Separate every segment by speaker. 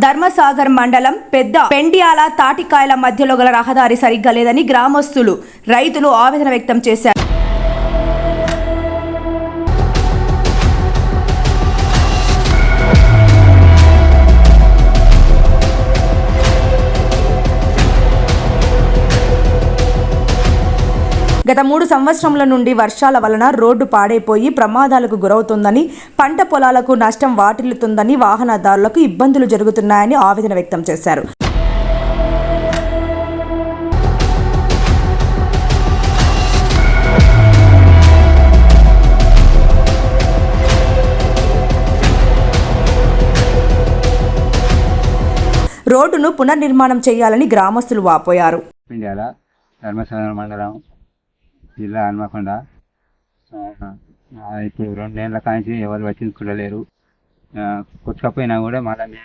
Speaker 1: ధర్మసాగర్ మండలం పెద్ద పెండియాల తాటికాయల మధ్యలో గల రహదారి సరిగ్గా లేదని గ్రామస్తులు రైతులు ఆవేదన వ్యక్తం చేశారు. గత 3 సంవత్సరముల నుండి వర్షాల వలన రోడ్డు పాడైపోయి ప్రమాదాలకు గురవుతుందని, పంట పొలాలకు నష్టం వాటిల్లుతుందని, వాహనదారులకు ఇబ్బందులు జరుగుతున్నాయని ఆవేదన వ్యక్తం చేశారు. రోడ్డును పునర్నిర్మాణం చేయాలని గ్రామస్తులు వాపోయారు.
Speaker 2: ధర్మసాగర్ మండలం జిల్లా హన్మకొండ. ఇప్పుడు 2 నెలల కాంచి ఎవరు వచ్చించుకుంటలేరు. కొట్టుకపోయినా కూడా మళ్ళీ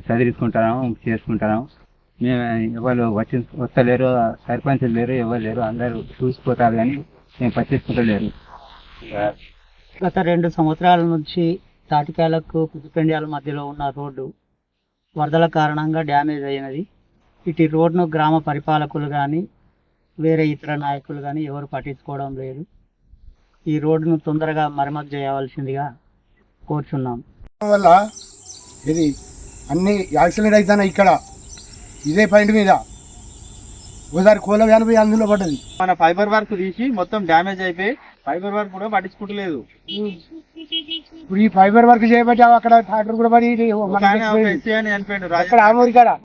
Speaker 2: చదివించుకుంటాము, చేసుకుంటాము. మేము ఎవరు వస్తలేరు, సర్పంచులు లేరు, ఎవరు లేరు. అందరూ చూసిపోతారు కానీ మేము పట్టించుకుంటలేరు.
Speaker 3: గత 2 సంవత్సరాల నుంచి తాటికాయలకు పుదుపెండియాల మధ్యలో ఉన్న రోడ్డు వరదల కారణంగా డ్యామేజ్ అయినది. ఇటు రోడ్ను గ్రామ పరిపాలకులు కానీ వేరే ఇతర నాయకులు కానీ ఎవరు పట్టించుకోవడం లేదు. ఈ రోడ్డును తొందరగా మరమ్మతు చేయవలసిందిగా కోరుచున్నాం.
Speaker 4: వల్ల ఇది అన్ని యాక్సిడెంట్ అవుతున్నాయి. ఇక్కడ ఇదే పాయింట్ మీద ఒకసారి కోల వ్యాన్ అందులో పడ్డది.
Speaker 5: మన ఫైబర్ వర్క్ తీసి మొత్తం డ్యామేజ్ అయిపోయి ఫైబర్ వర్క్ కూడా పట్టించుకుంటలేదు.
Speaker 4: ఇప్పుడు ఈ ఫైబర్ వర్క్ చేయబట్టి అక్కడ ట్రాక్టర్ కూడా పడి
Speaker 5: చనిపోయాడు
Speaker 4: అక్కడ ఆమూరి కాడ